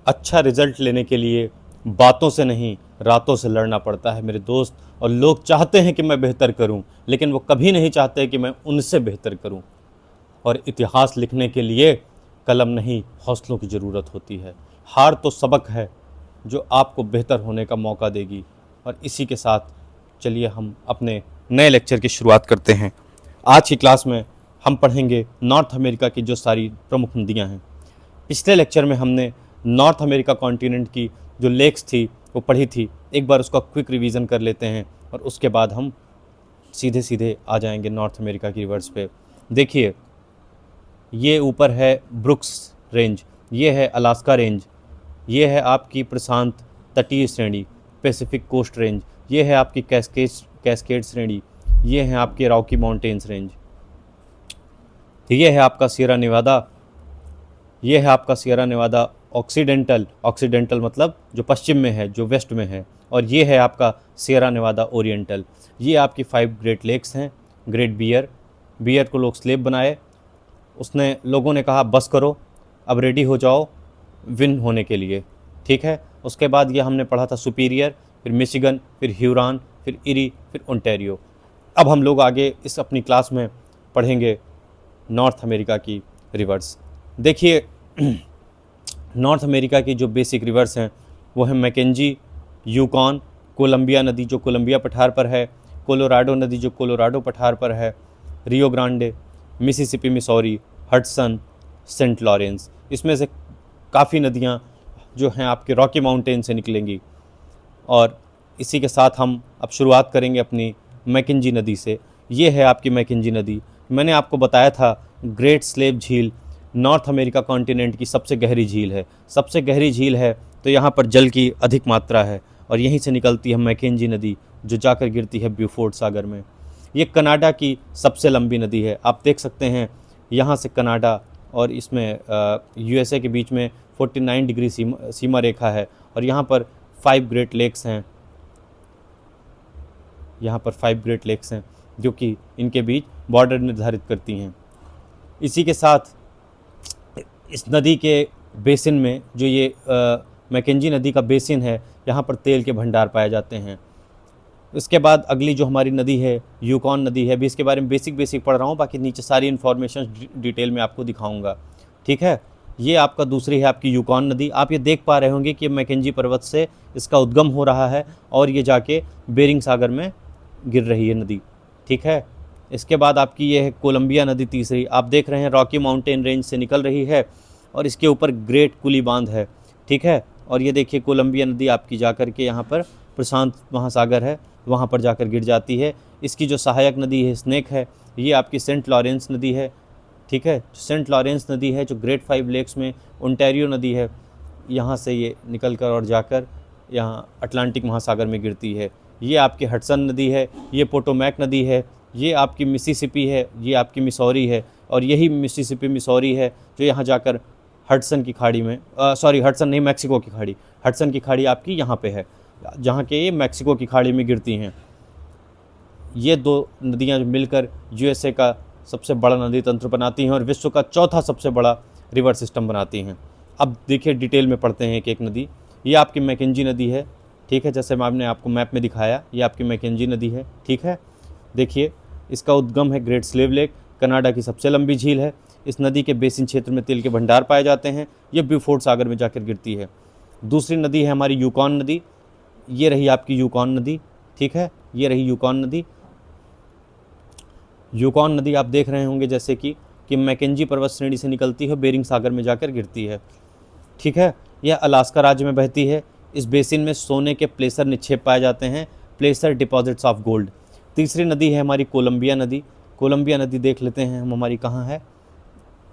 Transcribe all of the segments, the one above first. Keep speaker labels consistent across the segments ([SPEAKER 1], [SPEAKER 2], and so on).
[SPEAKER 1] अच्छा रिजल्ट लेने के लिए बातों से नहीं, रातों से लड़ना पड़ता है मेरे दोस्त। और लोग चाहते हैं कि मैं बेहतर करूं, लेकिन वो कभी नहीं चाहते कि मैं उनसे बेहतर करूं। और इतिहास लिखने के लिए कलम नहीं, हौसलों की ज़रूरत होती है। हार तो सबक है जो आपको बेहतर होने का मौका देगी। और इसी के साथ चलिए हम अपने नए लेक्चर की शुरुआत करते हैं। आज की क्लास में हम पढ़ेंगे नॉर्थ अमेरिका की जो सारी प्रमुख नदियां हैं। पिछले लेक्चर में हमने नॉर्थ अमेरिका कॉन्टिनेंट की जो लेक्स थी वो पढ़ी थी। एक बार उसका क्विक रिवीजन कर लेते हैं और उसके बाद हम सीधे सीधे आ जाएंगे नॉर्थ अमेरिका की रिवर्स पे। देखिए, ये ऊपर है ब्रुक्स रेंज, ये है अलास्का रेंज, ये है आपकी प्रशांत तटीय श्रेणी पैसिफिक कोस्ट रेंज, ये है आपकी कैस्केड श्रेणी, ये है आपके रॉकी माउंटेन्स रेंज, ये है आपका सियरा नेवादा, ये है आपका सियरा नेवादा ऑक्सीडेंटल, ऑक्सीडेंटल मतलब जो पश्चिम में है, जो वेस्ट में है, और ये है आपका सियरा नेवादा ओरिएंटल। ये आपकी 5 ग्रेट लेक्स हैं। ग्रेट बियर, बियर को लोग स्लेब बनाए, उसने लोगों ने कहा बस करो, अब रेडी हो जाओ विन होने के लिए, ठीक है। उसके बाद ये हमने पढ़ा था सुपीरियर, फिर मिशिगन, फिर ह्यूरॉन, फिर इरी, फिर ओंटारियो। अब हम लोग आगे इस अपनी क्लास में पढ़ेंगे नॉर्थ अमेरिका की रिवर्स। देखिए, नॉर्थ अमेरिका की जो बेसिक रिवर्स हैं वो है मैकेंजी, यूकॉन, कोलंबिया नदी जो कोलंबिया पठार पर है, कोलोराडो नदी जो कोलोराडो पठार पर है, Rio Grande, Mississippi Missouri, Hudson, Saint Lawrence. इसमें से काफ़ी नदियाँ जो हैं आपके रॉकी माउंटेन से निकलेंगी। और इसी के साथ हम अब शुरुआत करेंगे अपनी मैकेंजी नदी से। ये है आपकी मैकेंजी नदी। मैंने आपको बताया था ग्रेट स्लेव झील नॉर्थ अमेरिका कॉन्टिनेंट की सबसे गहरी झील है। सबसे गहरी झील है तो यहाँ पर जल की अधिक मात्रा है, और यहीं से निकलती है मैकेंजी नदी जो जाकर गिरती है ब्यूफोर्ड सागर में। ये कनाडा की सबसे लंबी नदी है। आप देख सकते हैं यहाँ से कनाडा और इसमें यूएसए के बीच में 49 डिग्री सीमा रेखा है, और यहाँ पर 5 ग्रेट लेक्स हैं। यहाँ पर 5 ग्रेट लेक्स हैं जो कि इनके बीच बॉर्डर निर्धारित करती हैं। इसी के साथ इस नदी के बेसिन में जो ये मैकेंजी नदी का बेसिन है, यहाँ पर तेल के भंडार पाए जाते हैं। इसके बाद अगली जो हमारी नदी है यूकॉन नदी है। अभी इसके बारे में बेसिक पढ़ रहा हूँ, बाकी नीचे सारी इन्फॉर्मेशन डिटेल में आपको दिखाऊंगा, ठीक है। ये आपका दूसरी है आपकी यूकॉन नदी। आप ये देख पा रहे होंगे कि मैकेंजी पर्वत से इसका उद्गम हो रहा है और ये जाके बेरिंग सागर में गिर रही है नदी, ठीक है। इसके बाद आपकी ये है कोलंबिया नदी तीसरी। आप देख रहे हैं रॉकी माउंटेन रेंज से निकल रही है और इसके ऊपर ग्रेट कुली बांध है, ठीक है। और ये देखिए कोलंबिया नदी आपकी जाकर के यहाँ पर प्रशांत महासागर है, वहाँ पर जाकर गिर जाती है। इसकी जो सहायक नदी है स्नेक है, ये आपकी सेंट लॉरेंस नदी है, ठीक है। सेंट लॉरेंस नदी है जो ग्रेट 5 लेक्स में ओंटारियो नदी है, यहाँ से ये निकल कर और जाकर यहाँ अटलांटिक महासागर में गिरती है। ये आपकी हडसन नदी है, ये पोटोमैक नदी है, ये आपकी मिसिसिपी है, ये आपकी मिसौरी है, और यही मिसिसिपी मिसौरी है जो यहाँ जाकर हडसन की खाड़ी में हडसन नहीं, मैक्सिको की खाड़ी, हडसन की खाड़ी आपकी यहाँ पे है, जहाँ के ये मैक्सिको की खाड़ी में गिरती हैं। ये दो नदियाँ मिलकर यूएसए का सबसे बड़ा नदी तंत्र बनाती हैं और विश्व का चौथा सबसे बड़ा रिवर सिस्टम बनाती हैं। अब देखिए डिटेल में पढ़ते हैं एक नदी। ये आपकी मैकेंजी नदी है, ठीक है, जैसे मैंने आपको मैप में दिखाया, ये आपकी मैकेंजी नदी है, ठीक है। देखिए इसका उद्गम है ग्रेट स्लेव लेक, कनाडा की सबसे लंबी झील है। इस नदी के बेसिन क्षेत्र में तेल के भंडार पाए जाते हैं। ये ब्यूफोर्ड सागर में जाकर गिरती है। दूसरी नदी है हमारी यूकॉन नदी। ये रही आपकी यूकॉन नदी, ठीक है, ये रही यूकॉन नदी। यूकॉन नदी आप देख रहे होंगे जैसे कि मैकेंजी पर्वत श्रेणी से निकलती है, बेरिंग सागर में जाकर गिरती है, ठीक है। यह अलास्का राज्य में बहती है। इस बेसिन में सोने के प्लेसर निक्षेप पाए जाते हैं, प्लेसर डिपॉजिट्स ऑफ गोल्ड। तीसरी नदी है हमारी कोलंबिया नदी। कोलंबिया नदी देख लेते हैं हम हमारी कहाँ है।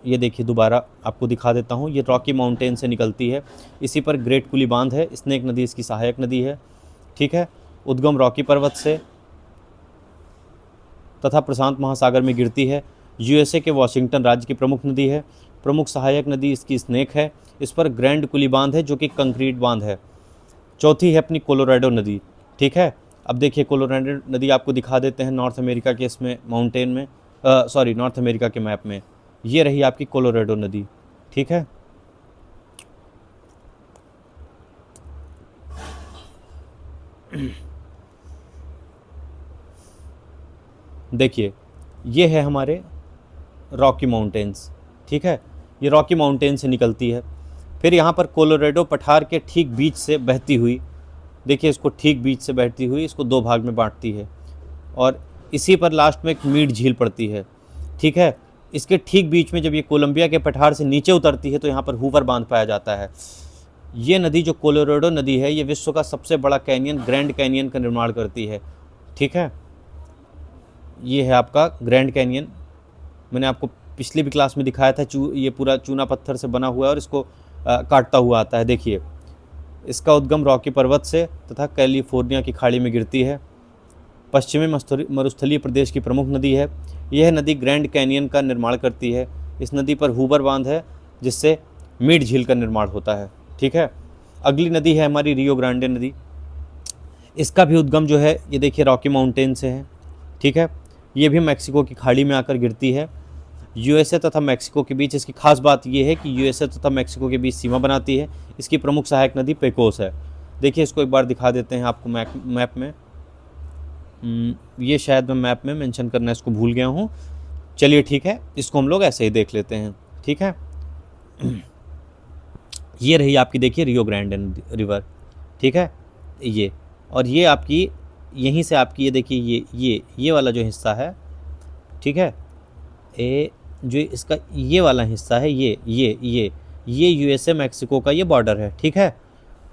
[SPEAKER 1] ये देखिए दोबारा आपको दिखा देता हूँ, ये रॉकी माउंटेन से निकलती है। इसी पर ग्रेट कुली बांध है, स्नेक नदी इसकी सहायक नदी है, ठीक है। उद्गम रॉकी पर्वत से तथा प्रशांत महासागर में गिरती है। यूएसए के वॉशिंगटन राज्य की प्रमुख नदी है। प्रमुख सहायक नदी इसकी स्नेक है। इस पर ग्रैंड कुली बांध है जो कि कंक्रीट बांध है। चौथी है अपनी कोलोराडो नदी, ठीक है। अब देखिए कोलोराडो नदी आपको दिखा देते हैं नॉर्थ अमेरिका के इसमें माउंटेन में, नॉर्थ अमेरिका के मैप में। ये रही आपकी कोलोराडो नदी, ठीक है। देखिए, ये है हमारे रॉकी माउंटेन्स, ठीक है, ये रॉकी माउंटेन से निकलती है। फिर यहाँ पर कोलोराडो पठार के ठीक बीच से बहती हुई, देखिए इसको ठीक बीच से बहती हुई इसको दो भाग में बांटती है, और इसी पर लास्ट में एक मीड झील पड़ती है, ठीक है। इसके ठीक बीच में जब ये कोलंबिया के पठार से नीचे उतरती है तो यहाँ पर हूवर बांध पाया जाता है। ये नदी जो कोलोराडो नदी है, ये विश्व का सबसे बड़ा कैनियन ग्रैंड कैनियन का निर्माण करती है, ठीक है। ये है आपका ग्रैंड कैनियन, मैंने आपको पिछली भी क्लास में दिखाया था। ये पूरा चूना पत्थर से बना हुआ है और इसको काटता हुआ आता है। देखिए, इसका उद्गम रॉकी पर्वत से तथा कैलिफोर्निया की खाड़ी में गिरती है। पश्चिमी मरुस्थलीय प्रदेश की प्रमुख नदी है। यह नदी ग्रैंड कैनियन का निर्माण करती है। इस नदी पर हूवर बांध है जिससे मीड झील का निर्माण होता है, ठीक है। अगली नदी है हमारी रियो ग्रांडे नदी। इसका भी उद्गम जो है ये देखिए रॉकी माउंटेन से है, ठीक है। ये भी मैक्सिको की खाड़ी में आकर गिरती है। यूएसए तथा मैक्सिको के बीच इसकी खास बात यह है कि यूएसए तथा मैक्सिको के बीच सीमा बनाती है। इसकी प्रमुख सहायक नदी पेकोस है। देखिए, इसको एक बार दिखा देते हैं आपको मैप में। ये शायद मैं मैप में मेंशन करना इसको भूल गया हूँ। चलिए ठीक है, इसको हम लोग ऐसे ही देख लेते हैं, ठीक है। ये रही आपकी देखिए रियो ग्रांडे रिवर, ठीक है। ये और ये आपकी यहीं से आपकी ये देखिए ये वाला जो हिस्सा है, ठीक है, जो इसका ये वाला हिस्सा है, ये यूएसए मैक्सिको का ये बॉर्डर है, ठीक है।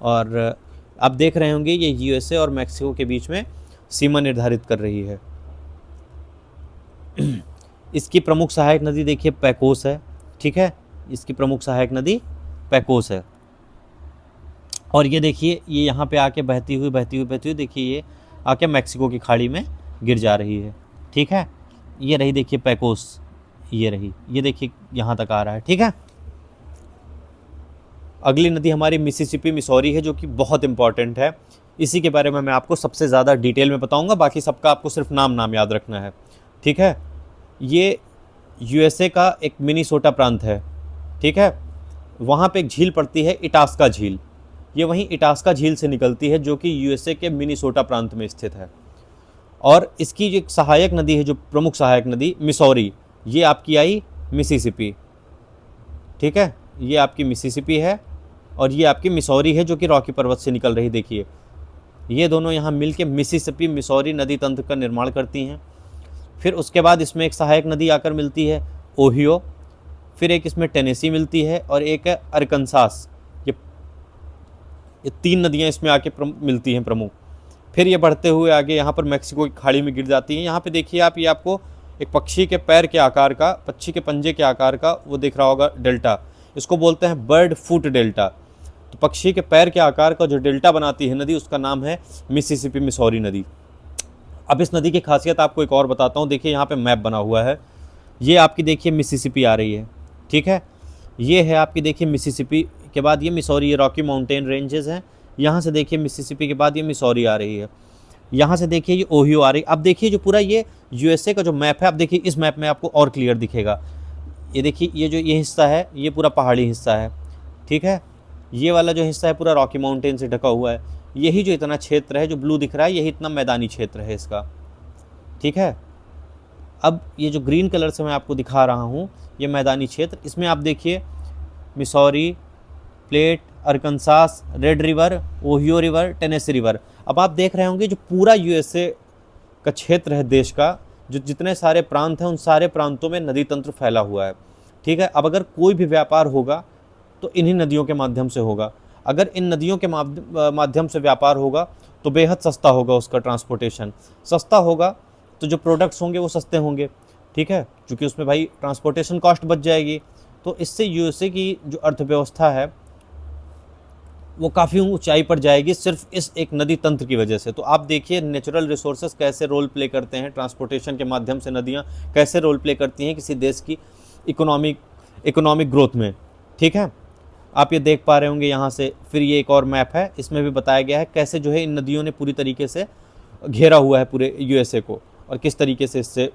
[SPEAKER 1] और आप देख रहे होंगे ये यूएसए और मैक्सिको के बीच में सीमा निर्धारित कर रही है। इसकी प्रमुख सहायक नदी देखिए पैकोस है, ठीक है। इसकी प्रमुख सहायक नदी पैकोस है। और ये देखिए ये यहाँ पे आके बहती हुई देखिए ये आके मैक्सिको की खाड़ी में गिर जा रही है, ठीक है। ये रही देखिए पैकोस, ये रही, ये देखिए यहाँ तक आ रहा है, ठीक है। अगली नदी हमारी मिसिसिपी मिसौरी है, जो कि बहुत इंपॉर्टेंट है। इसी के बारे में मैं आपको सबसे ज़्यादा डिटेल में बताऊंगा, बाकी सबका आपको सिर्फ नाम याद रखना है, ठीक है। ये यूएसए का एक मिनीसोटा प्रांत है, ठीक है। वहाँ पे एक झील पड़ती है इटास्का झील। ये वहीं इटास्का झील से निकलती है जो कि यूएसए के मिनीसोटा प्रांत में स्थित है। और इसकी जो सहायक नदी है, जो प्रमुख सहायक नदी मिसौरी, ये आपकी आई मिसिसिपी, ठीक है। ये आपकी मिसिसिपी है और ये आपकी मिसौरी है जो कि रॉकी पर्वत से निकल रही। देखिए ये दोनों यहाँ मिलके मिसिसिपी मिसौरी नदी तंत्र का निर्माण करती हैं। फिर उसके बाद इसमें एक सहायक नदी आकर मिलती है ओहियो, फिर एक इसमें टेनेसी मिलती है और एक है अरकनसास। ये तीन नदियाँ इसमें आके मिलती हैं प्रमुख। फिर ये बढ़ते हुए आगे यहाँ पर मैक्सिको की खाड़ी में गिर जाती हैं। यहाँ पे देखिए आप, ये आपको एक पक्षी के पैर के आकार का, पक्षी के पंजे के आकार का वो दिख रहा होगा डेल्टा, इसको बोलते हैं बर्ड फुट डेल्टा। तो पक्षी के पैर के आकार का जो डेल्टा बनाती है नदी, उसका नाम है मिसिसिपी मिसौरी नदी। अब इस नदी की खासियत आपको एक और बताता हूँ। देखिए यहाँ पे मैप बना हुआ है, ये आपकी देखिए मिसिसिपी आ रही है, ठीक है। ये है आपकी देखिए मिसिसिपी के बाद ये मिसौरी, ये रॉकी माउंटेन रेंजेस हैं। यहाँ से देखिए मिसिसिपी के बाद ये मिसौरी आ रही है। यहाँ से देखिए ये ओहियो आ रही है। अब देखिए जो पूरा ये यूएसए का जो मैप है, अब देखिए इस मैप में आपको और क्लियर दिखेगा। ये देखिए ये जो ये हिस्सा है ये पूरा पहाड़ी हिस्सा है, ठीक है। ये वाला जो हिस्सा है पूरा रॉकी माउंटेन से ढका हुआ है। यही जो इतना क्षेत्र है जो ब्लू दिख रहा है, यही इतना मैदानी क्षेत्र है इसका, ठीक है। अब ये जो ग्रीन कलर से मैं आपको दिखा रहा हूँ ये मैदानी क्षेत्र, इसमें आप देखिए Missouri, plate, Arkansas, red river, Ohio river, Tennessee river. अब आप देख रहे होंगे जो पूरा यूएसए का क्षेत्र है देश का, जो जितने सारे प्रांत हैं उन सारे प्रांतों में नदी तंत्र फैला हुआ है, ठीक है। अब अगर कोई भी व्यापार होगा तो इन्हीं नदियों के माध्यम से होगा। अगर इन नदियों के माध्यम से व्यापार होगा तो बेहद सस्ता होगा, उसका ट्रांसपोर्टेशन सस्ता होगा तो जो प्रोडक्ट्स होंगे वो सस्ते होंगे, ठीक है, क्योंकि उसमें भाई ट्रांसपोर्टेशन कॉस्ट बच जाएगी। तो इससे यूएसए की जो अर्थव्यवस्था है वो काफ़ी ऊंचाई पर जाएगी सिर्फ इस एक नदी तंत्र की वजह से। तो आप देखिए नेचुरल रिसोर्सेज कैसे रोल प्ले करते हैं, ट्रांसपोर्टेशन के माध्यम से नदियाँ कैसे रोल प्ले करती हैं किसी देश की इकोनॉमिक ग्रोथ में, ठीक है। आप ये देख पा रहे होंगे यहाँ से। फिर ये एक और मैप है, इसमें भी बताया गया है कैसे जो है इन नदियों ने पूरी तरीके से घेरा हुआ है पूरे यूएसए को और किस तरीके से इससे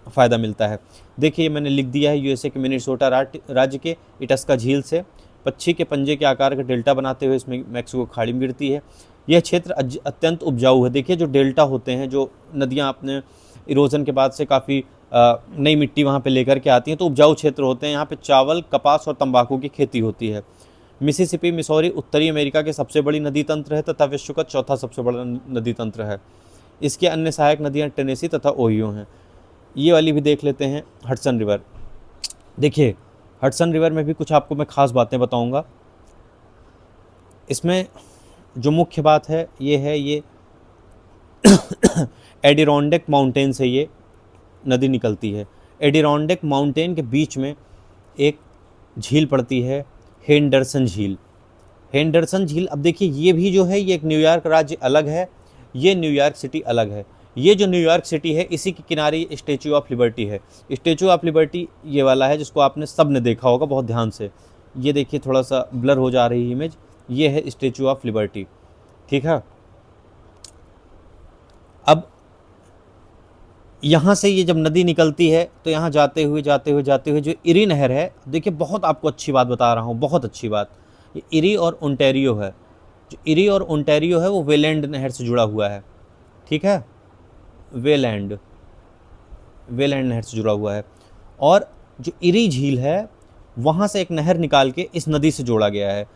[SPEAKER 1] फ़ायदा मिलता है। देखिए मैंने लिख दिया है यूएसए के मिनेसोटा राज्य के इटास्का झील से पक्षी के पंजे के आकार का डेल्टा बनाते हुए इसमें मैक्सिको खाड़ी में गिरती है। यह क्षेत्र अत्यंत उपजाऊ है। देखिए जो डेल्टा होते हैं, जो नदियाँ अपने इरोजन के बाद से काफ़ी नई मिट्टी वहाँ पे लेकर के आती हैं, तो उपजाऊ क्षेत्र होते हैं। यहाँ पे चावल, कपास और तंबाकू की खेती होती है। मिसिसिपी मिसौरी उत्तरी अमेरिका की सबसे बड़ी नदी तंत्र है तथा विश्व का चौथा सबसे बड़ा नदी तंत्र है। इसकी अन्य सहायक नदियाँ टेनेसी तथा ओहियो हैं। ये वाली भी देख लेते हैं, हडसन रिवर। देखिए हडसन रिवर में भी कुछ आपको मैं ख़ास बातें बताऊंगा। इसमें जो मुख्य बात है ये एडिरोंडेक माउंटेन से ये नदी निकलती है। एडिरोंडेक माउंटेन के बीच में एक झील पड़ती है, हेंडरसन झील। हेंडरसन झील, अब देखिए ये भी जो है, ये एक न्यूयॉर्क राज्य अलग है, ये न्यूयॉर्क सिटी अलग है। ये जो न्यूयॉर्क सिटी है, इसी के किनारे स्टैचू ऑफ लिबर्टी है। स्टैचू ऑफ लिबर्टी ये वाला है, जिसको आपने सब ने देखा होगा बहुत ध्यान से। ये देखिए थोड़ा सा ब्लर हो जा रही है इमेज, ये है स्टैचू ऑफ लिबर्टी, ठीक है। अब यहाँ से ये जब नदी निकलती है तो यहाँ जाते हुए जो इरी नहर है, देखिए बहुत आपको अच्छी बात बता रहा हूँ, बहुत अच्छी बात। ये इरी और ओंटारियो है। जो इरी और ओंटारियो है वो वेलैंड नहर से जुड़ा हुआ है, ठीक है। वेलैंड नहर से जुड़ा हुआ है। और जो इरी झील है, वहाँ से एक नहर निकाल के इस नदी से जोड़ा गया है।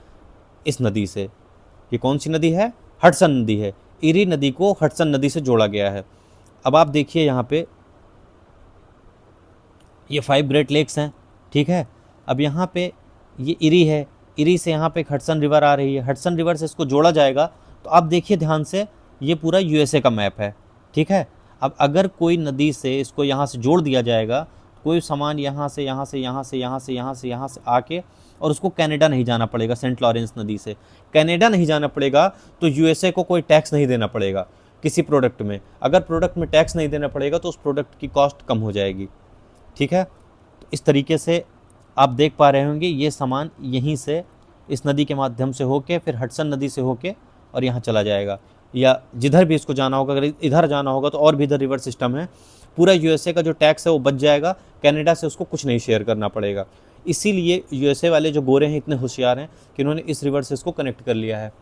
[SPEAKER 1] इस नदी से, ये कौन सी नदी है? हडसन नदी है। इरी नदी को हडसन नदी से जोड़ा गया है। अब आप देखिए यहाँ पे ये 5 ग्रेट लेक्स हैं, ठीक है। अब यहाँ पे ये इरी है, इरी से यहाँ पे एक हडसन रिवर आ रही है, हडसन रिवर से इसको जोड़ा जाएगा। तो आप देखिए ध्यान से, ये पूरा यूएसए का मैप है, ठीक है। अब अगर कोई नदी से इसको यहाँ से जोड़ दिया जाएगा, कोई सामान यहाँ से आके, और उसको कनाडा नहीं जाना पड़ेगा, सेंट लॉरेंस नदी से कनाडा नहीं जाना पड़ेगा, तो यूएसए को कोई टैक्स नहीं देना पड़ेगा किसी प्रोडक्ट में। अगर प्रोडक्ट में टैक्स नहीं देना पड़ेगा तो उस प्रोडक्ट की कॉस्ट कम हो जाएगी, ठीक है। तो इस तरीके से आप देख पा रहे होंगे, ये सामान यहीं से इस नदी के माध्यम से होके फिर हडसन नदी से होके और यहाँ चला जाएगा, या जिधर भी इसको जाना होगा। अगर इधर जाना होगा तो और भी इधर रिवर सिस्टम है। पूरा यूएसए का जो टैक्स है वो बच जाएगा, कनाडा से उसको कुछ नहीं शेयर करना पड़ेगा। इसीलिए यूएसए वाले जो गोरे हैं इतने होशियार हैं कि उन्होंने इस रिवर से इसको कनेक्ट कर लिया है,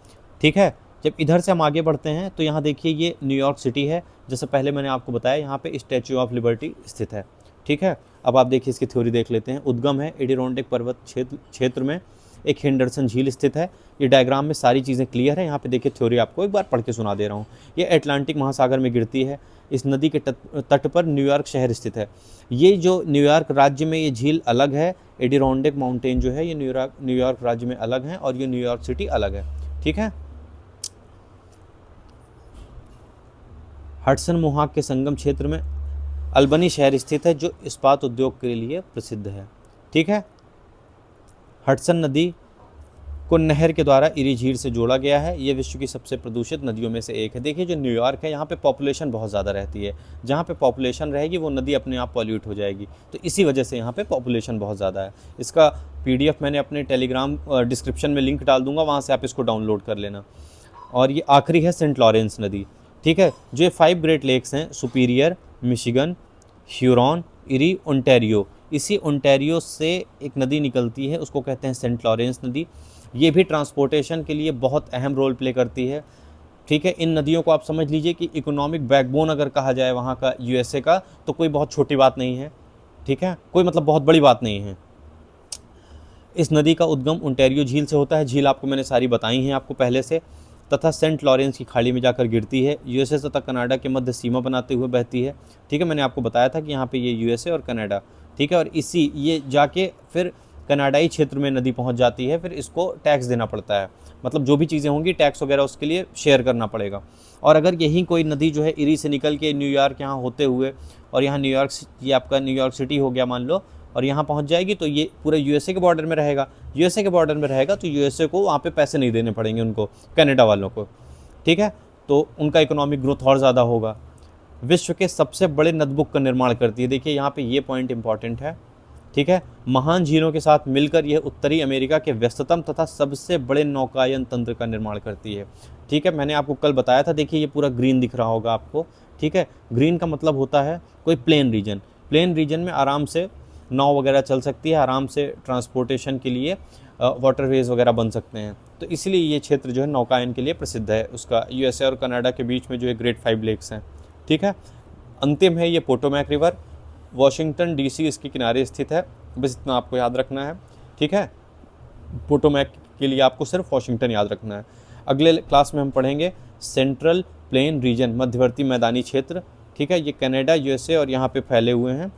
[SPEAKER 1] ठीक है। जब इधर से हम आगे बढ़ते हैं तो यहाँ देखिए ये न्यूयॉर्क सिटी है, जैसे पहले मैंने आपको बताया, यहाँ पे स्टैचू ऑफ लिबर्टी स्थित है, ठीक है। अब आप देखिए इसकी थ्योरी देख लेते हैं। उद्गम है एडिरोंडेक पर्वत क्षेत्र में, एक हेंडरसन झील स्थित है। ये डायग्राम में सारी चीज़ें क्लियर है। यहाँ पे देखिए थ्योरी आपको एक बार पढ़ के सुना दे रहा हूँ। ये अटलांटिक महासागर में गिरती है। इस नदी के तट पर न्यूयॉर्क शहर स्थित है। ये जो न्यूयॉर्क राज्य में ये झील अलग है, एडिरोंडेक माउंटेन जो है ये न्यूयॉर्क राज्य में अलग है, और ये न्यूयॉर्क सिटी अलग है, ठीक है। हडसन मोहाक के संगम क्षेत्र में अल्बनी शहर स्थित है, जो इस्पात उद्योग के लिए प्रसिद्ध है, ठीक है। हडसन नदी को नहर के द्वारा इरी झील से जोड़ा गया है। ये विश्व की सबसे प्रदूषित नदियों में से एक है। देखिए जो न्यूयॉर्क है, यहाँ पे पॉपुलेशन बहुत ज़्यादा रहती है। जहाँ पे पॉपुलेशन रहेगी वो नदी अपने आप पॉल्यूट हो जाएगी, तो इसी वजह से यहाँ पे पॉपुलेशन बहुत ज़्यादा है। इसका PDF मैंने अपने टेलीग्राम डिस्क्रिप्शन में लिंक डाल दूँगा, वहाँ से आप इसको डाउनलोड कर लेना। और ये आखिरी है सेंट लॉरेंस नदी, ठीक है। जो ये 5 ग्रेट लेक्स हैं, superior, Michigan, Huron, eri, Ontario, इसी ओंटारियो से एक नदी निकलती है, उसको कहते हैं सेंट लॉरेंस नदी। ये भी ट्रांसपोर्टेशन के लिए बहुत अहम रोल प्ले करती है, ठीक है। इन नदियों को आप समझ लीजिए कि इकोनॉमिक बैकबोन अगर कहा जाए वहाँ का यूएसए का, तो कोई बहुत छोटी बात नहीं है, ठीक है, कोई मतलब बहुत बड़ी बात नहीं है। इस नदी का उद्गम ओंटारियो झील से होता है। झील आपको मैंने सारी बताई हैं आपको पहले से, तथा सेंट लॉरेंस की खाड़ी में जाकर गिरती है। यूएसए तथा कनाडा के मध्य सीमा बनाते हुए बहती है, ठीक है। मैंने आपको बताया था कि यहाँ पे ये यूएसए और कनाडा, ठीक है। और इसी ये जाके फिर कनाडाई क्षेत्र में नदी पहुँच जाती है, फिर इसको टैक्स देना पड़ता है, मतलब जो भी चीज़ें होंगी टैक्स वगैरह उसके लिए शेयर करना पड़ेगा। और अगर यही कोई नदी जो है इरी से निकल के न्यूयॉर्क यहाँ होते हुए, और यहाँ न्यूयॉर्क, ये आपका न्यूयॉर्क सिटी हो गया मान लो, और यहाँ पहुँच जाएगी, तो ये पूरे यूएसए के बॉर्डर में रहेगा। यूएसए के बॉर्डर में रहेगा तो यूएसए को वहाँ पे पैसे नहीं देने पड़ेंगे उनको, कनाडा वालों को, ठीक है। तो उनका इकोनॉमिक ग्रोथ और ज़्यादा होगा। विश्व के सबसे बड़े नदबुक का निर्माण करती है। देखिए यहाँ पे ये पॉइंट इंपॉर्टेंट है, ठीक है। महान झीलों के साथ मिलकर यह उत्तरी अमेरिका के व्यस्ततम तथा सबसे बड़े नौकायन तंत्र का निर्माण करती है, ठीक है। मैंने आपको कल बताया था, देखिए ये पूरा ग्रीन दिख रहा होगा आपको, ठीक है। ग्रीन का मतलब होता है कोई प्लेन रीजन। प्लेन रीजन में आराम से नाव वगैरह चल सकती है, आराम से ट्रांसपोर्टेशन के लिए वाटरवेज वगैरह बन सकते हैं। तो इसलिए ये क्षेत्र जो है नौकायन के लिए प्रसिद्ध है। उसका यूएसए और कनाडा के बीच में जो है ग्रेट 5 लेक्स हैं। ठीक है, अंतिम है ये पोटोमैक रिवर, वॉशिंगटन डीसी इसके किनारे स्थित है। बस इतना आपको याद रखना है। ठीक है, पोटोमैक के लिए आपको सिर्फ वॉशिंगटन याद रखना है। अगले क्लास में हम पढ़ेंगे सेंट्रल प्लेन रीजन, मध्यवर्ती मैदानी क्षेत्र। ठीक है, ये कनाडा, यूएसए और यहाँ पे फैले हुए हैं।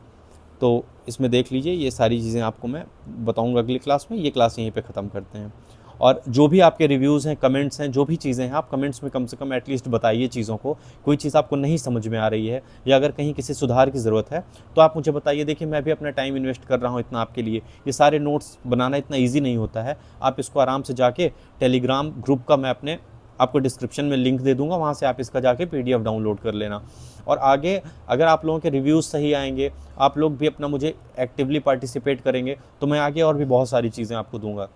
[SPEAKER 1] तो इसमें देख लीजिए, ये सारी चीज़ें आपको मैं बताऊंगा अगली क्लास में। ये क्लास यहीं पे ख़त्म करते हैं। और जो भी आपके रिव्यूज़ हैं, कमेंट्स हैं, जो भी चीज़ें हैं, आप कमेंट्स में कम से कम एटलीस्ट बताइए चीज़ों को। कोई चीज़ आपको नहीं समझ में आ रही है या अगर कहीं किसी सुधार की ज़रूरत है तो आप मुझे बताइए। देखिए, मैं भी अपना टाइम इन्वेस्ट कर रहा हूँ इतना आपके लिए। ये सारे नोट्स बनाना इतना ईजी नहीं होता है। आप इसको आराम से जाके टेलीग्राम ग्रुप का मैं अपने आपको डिस्क्रिप्शन में लिंक दे दूंगा, वहाँ से आप इसका जाके PDF डाउनलोड कर लेना। और आगे अगर आप लोगों के रिव्यूज़ सही आएंगे, आप लोग भी अपना मुझे एक्टिवली पार्टिसिपेट करेंगे, तो मैं आगे और भी बहुत सारी चीज़ें आपको दूंगा।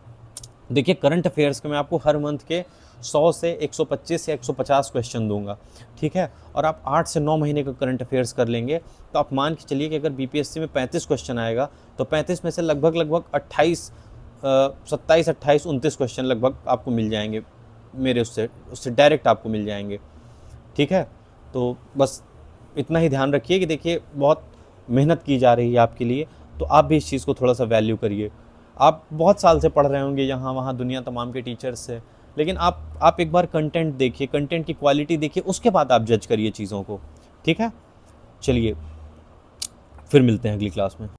[SPEAKER 1] देखिए, करंट अफेयर्स के मैं आपको हर मंथ के 100 से 125 या 150 क्वेश्चन दूंगा। ठीक है, और आप 8 से 9 महीने का करंट अफेयर्स कर लेंगे तो आप मान के चलिए कि अगर BPSC में 35 क्वेश्चन आएगा तो 35 में से लगभग 27, 28, 29 क्वेश्चन लगभग आपको मिल जाएंगे मेरे उससे डायरेक्ट आपको मिल जाएंगे। ठीक है, तो बस इतना ही ध्यान रखिए कि देखिए बहुत मेहनत की जा रही है आपके लिए, तो आप भी इस चीज़ को थोड़ा सा वैल्यू करिए। आप बहुत साल से पढ़ रहे होंगे यहाँ वहाँ दुनिया तमाम के टीचर्स से, लेकिन आप एक बार कंटेंट देखिए, कंटेंट की क्वालिटी देखिए, उसके बाद आप जज करिए चीज़ों को। ठीक है, चलिए फिर मिलते हैं अगली क्लास में।